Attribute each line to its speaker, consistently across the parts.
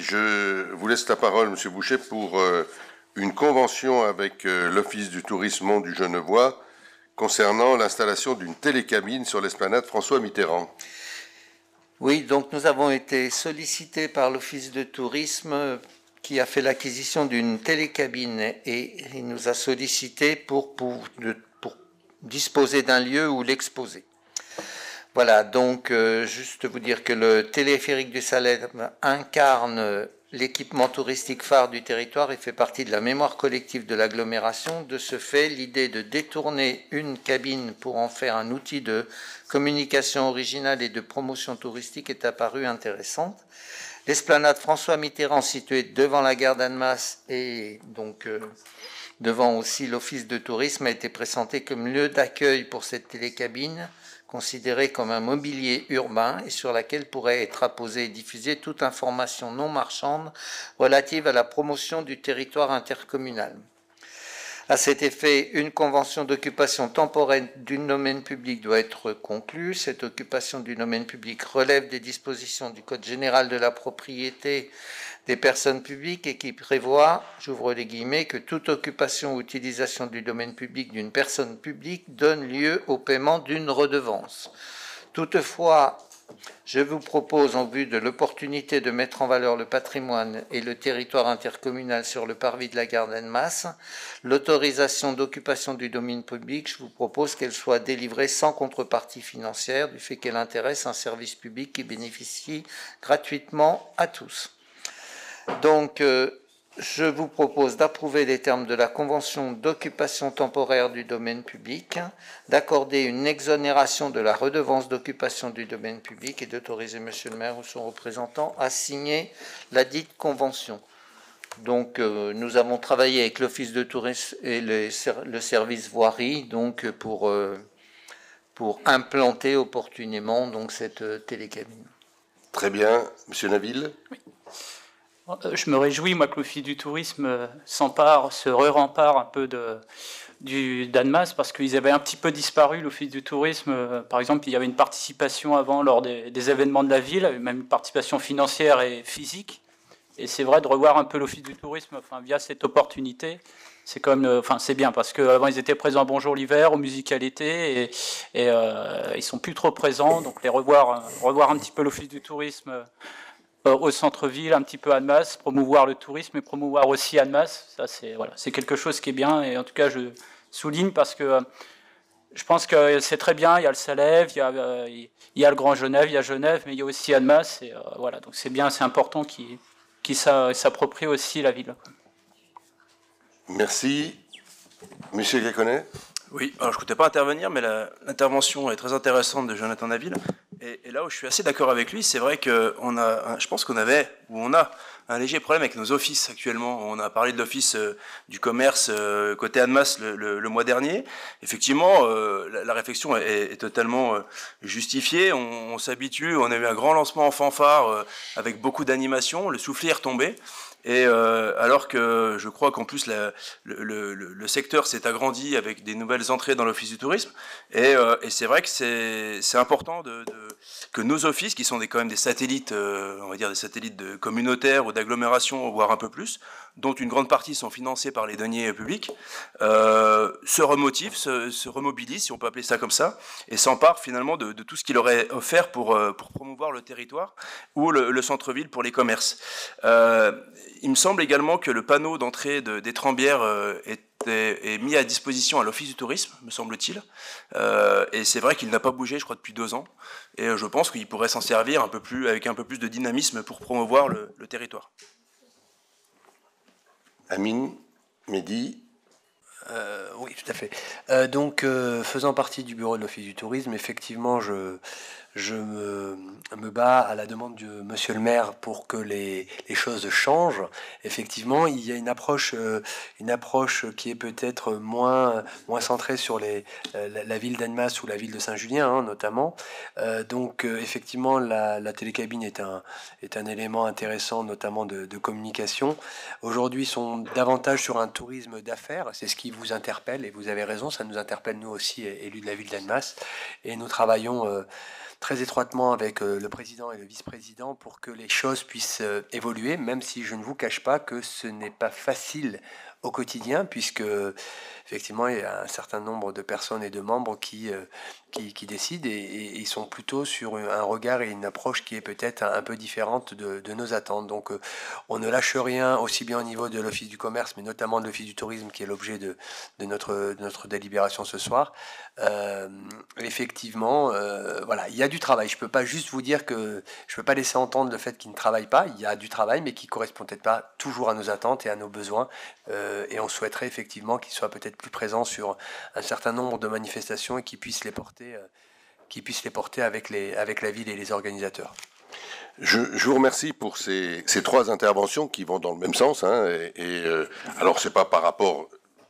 Speaker 1: Je vous laisse la parole, Monsieur Boucher, pour une convention avec l'Office du tourisme Mont du Genevois concernant l'installation d'une télécabine sur l'esplanade François Mitterrand.
Speaker 2: Oui, donc nous avons été sollicités par l'Office de tourisme qui a fait l'acquisition d'une télécabine et il nous a sollicité pour disposer d'un lieu où l'exposer. Voilà, donc juste vous dire que le téléphérique du Salem incarne l'équipement touristique phare du territoire et fait partie de la mémoire collective de l'agglomération. De ce fait, l'idée de détourner une cabine pour en faire un outil de communication originale et de promotion touristique est apparue intéressante. L'esplanade François Mitterrand, située devant la gare d'Annemasse et donc devant aussi l'office de tourisme, a été présentée comme lieu d'accueil pour cette télécabine, considérée comme un mobilier urbain et sur laquelle pourrait être apposée et diffusée toute information non marchande relative à la promotion du territoire intercommunal. À cet effet, une convention d'occupation temporaire du domaine public doit être conclue. Cette occupation du domaine public relève des dispositions du Code général de la propriété des personnes publiques et qui prévoit, j'ouvre les guillemets, que toute occupation ou utilisation du domaine public d'une personne publique donne lieu au paiement d'une redevance. Toutefois, je vous propose, en vue de l'opportunité de mettre en valeur le patrimoine et le territoire intercommunal sur le parvis de la gare d'Annemasse, l'autorisation d'occupation du domaine public, je vous propose qu'elle soit délivrée sans contrepartie financière, du fait qu'elle intéresse un service public qui bénéficie gratuitement à tous. Donc, je vous propose d'approuver les termes de la convention d'occupation temporaire du domaine public, d'accorder une exonération de la redevance d'occupation du domaine public et d'autoriser Monsieur le maire ou son représentant à signer la dite convention. Donc, nous avons travaillé avec l'Office de tourisme et le service voirie donc, pour implanter opportunément donc, cette télécabine.
Speaker 1: Très bien. Monsieur Naville.
Speaker 3: Oui. Je me réjouis, moi, que l'Office du tourisme se rempare un peu d'Annemasse, parce qu'ils avaient un petit peu disparu, l'Office du tourisme. Par exemple, il y avait une participation avant lors des événements de la ville, même une participation financière et physique. Et c'est vrai de revoir un peu l'Office du tourisme via cette opportunité. C'est c'est bien, parce qu'avant, ils étaient présents à Bonjour l'hiver, au Musicalité, et ils sont plus trop présents. Donc, revoir un petit peu l'Office du tourisme au centre-ville, un petit peu Annemasse, promouvoir le tourisme et promouvoir aussi Annemasse. Ça, c'est quelque chose qui est bien. Et en tout cas, je souligne parce que je pense que c'est très bien. Il y a le Salève, il y a le Grand Genève, il y a Genève, mais il y a aussi Annemasse. Et voilà, donc c'est bien, c'est important qu'ils s'approprient aussi la ville.
Speaker 1: Merci. Monsieur Gaconnet.
Speaker 4: Oui, alors je ne comptais pas intervenir, mais l'intervention est très intéressante de Jonathan Naville. Et là où je suis assez d'accord avec lui, c'est vrai je pense qu'on a un léger problème avec nos offices actuellement. On a parlé de l'office du commerce côté Annemasse le mois dernier. Effectivement, la réflexion est totalement justifiée. On s'habitue, on a eu un grand lancement en fanfare avec beaucoup d'animation. Le soufflet est retombé. Et alors que je crois qu'en plus le secteur s'est agrandi avec des nouvelles entrées dans l'office du tourisme, et c'est vrai que c'est important que nos offices, qui sont quand même des satellites, on va dire des satellites communautaires ou d'agglomération, voire un peu plus, dont une grande partie sont financés par les deniers publics, se remotivent, se remobilisent, si on peut appeler ça comme ça, et s'emparent finalement de tout ce qu'il aurait offert pour promouvoir le territoire ou le centre-ville pour les commerces. Il me semble également que le panneau d'entrée d'Étrembières est mis à disposition à l'Office du tourisme, me semble-t-il. Et c'est vrai qu'il n'a pas bougé, je crois, depuis 2 ans. Et je pense qu'il pourrait s'en servir avec un peu plus de dynamisme pour promouvoir le territoire.
Speaker 1: Amine, Mehdi.
Speaker 5: Oui, tout à fait. Faisant partie du bureau de l'Office du tourisme, effectivement, je me bats à la demande de Monsieur le maire pour que les choses changent. Effectivement, il y a une approche qui est peut-être moins centrée sur la ville d'Annemasse ou la ville de Saint-Julien, notamment. Effectivement, la télécabine est un élément intéressant, notamment de communication. Aujourd'hui, ils sont davantage sur un tourisme d'affaires. C'est ce qui vous interpelle, et vous avez raison, ça nous interpelle nous aussi, élus de la ville d'Annemasse. Et nous travaillons très étroitement avec le président et le vice-président pour que les choses puissent évoluer, même si je ne vous cache pas que ce n'est pas facile au quotidien, puisque effectivement il y a un certain nombre de personnes et de membres qui décident et ils sont plutôt sur un regard et une approche qui est peut-être un peu différente de nos attentes. Donc on ne lâche rien, aussi bien au niveau de l'Office du commerce, mais notamment de l'Office du tourisme, qui est l'objet de notre délibération ce soir. Effectivement, voilà, il y a du travail. Je peux pas juste vous dire que je peux pas laisser entendre le fait qu'il ne travaille pas. Il y a du travail, mais qui correspond peut-être pas toujours à nos attentes et à nos besoins. Et on souhaiterait effectivement qu'il soit peut-être plus présent sur un certain nombre de manifestations et qu'il puisse les porter, avec la ville et les organisateurs.
Speaker 1: Je vous remercie pour ces 3 interventions qui vont dans le même sens. Hein, alors, c'est pas par rapport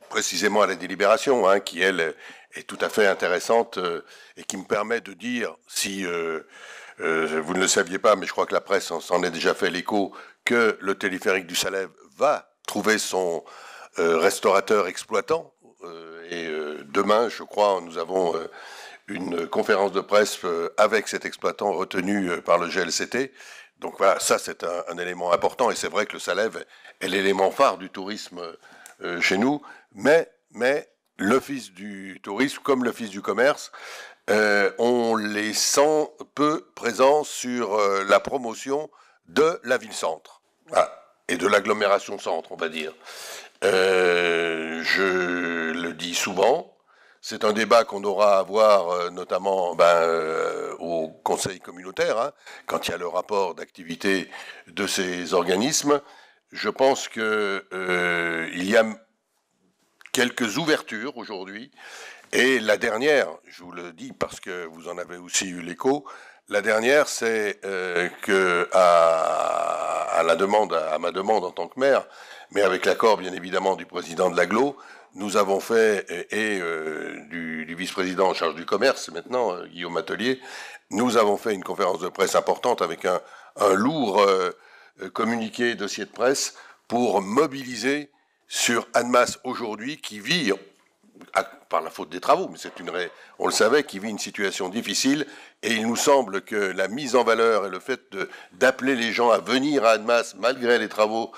Speaker 1: précisément à la délibération, hein, qui, elle, est tout à fait intéressante et qui me permet de dire, si vous ne le saviez pas, mais je crois que la presse s'en est déjà fait l'écho, que le téléphérique du Salève va trouver son restaurateur exploitant. Demain, je crois, nous avons une conférence de presse avec cet exploitant retenu par le GLCT. Donc voilà, ça c'est un élément important, et c'est vrai que le Salève est l'élément phare du tourisme chez nous, mais l'Office du tourisme, comme l'Office du commerce, on les sent peu présents sur la promotion de la ville-centre, voilà, et de l'agglomération centre, on va dire. Je le dis souvent, c'est un débat qu'on aura à avoir notamment au conseil communautaire, hein, quand il y a le rapport d'activité de ces organismes. Je pense que il y a quelques ouvertures aujourd'hui, et la dernière, je vous le dis parce que vous en avez aussi eu l'écho, la dernière, c'est que à ma demande en tant que maire, mais avec l'accord bien évidemment du président de l'agglo, nous avons fait, et du vice-président en charge du commerce maintenant, Guillaume Atelier, nous avons fait une conférence de presse importante avec un lourd communiqué, dossier de presse, pour mobiliser sur Annemasse aujourd'hui, qui vit, par la faute des travaux, mais on le savait, qui vit une situation difficile, et il nous semble que la mise en valeur et le fait d'appeler les gens à venir à Annemasse malgré les travaux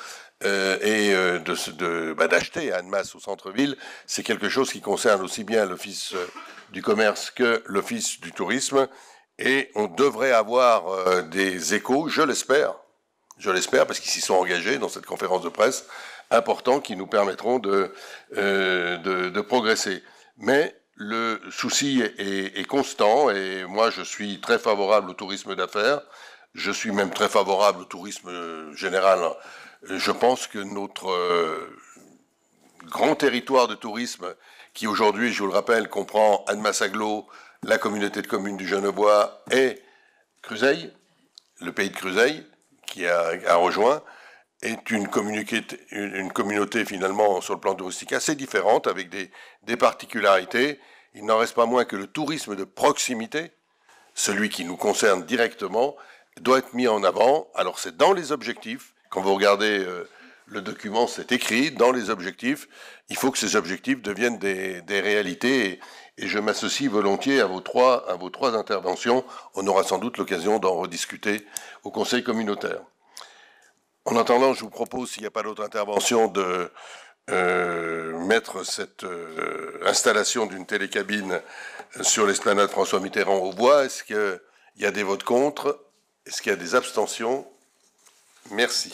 Speaker 1: d'acheter à Annemasse au centre-ville, c'est quelque chose qui concerne aussi bien l'Office du commerce que l'Office du tourisme, et on devrait avoir des échos, je l'espère, parce qu'ils s'y sont engagés dans cette conférence de presse, importants qui nous permettront de progresser. Mais le souci est constant, et moi je suis très favorable au tourisme d'affaires, je suis même très favorable au tourisme général. Je pense que notre grand territoire de tourisme, qui aujourd'hui, je vous le rappelle, comprend Annemasse-Agglo, la communauté de communes du Genevois et Cruseille, le pays de Cruseille, qui a rejoint, est une communauté finalement sur le plan touristique assez différente, avec des particularités. Il n'en reste pas moins que le tourisme de proximité, celui qui nous concerne directement, doit être mis en avant. Alors c'est dans les objectifs, quand vous regardez le document, c'est écrit, dans les objectifs, il faut que ces objectifs deviennent des réalités, et je m'associe volontiers à vos trois interventions. On aura sans doute l'occasion d'en rediscuter au Conseil communautaire. En attendant, je vous propose, s'il n'y a pas d'autre intervention, de mettre cette installation d'une télécabine sur l'esplanade François Mitterrand aux voix. Est-ce qu'il y a des votes contre? Est-ce qu'il y a des abstentions? Merci.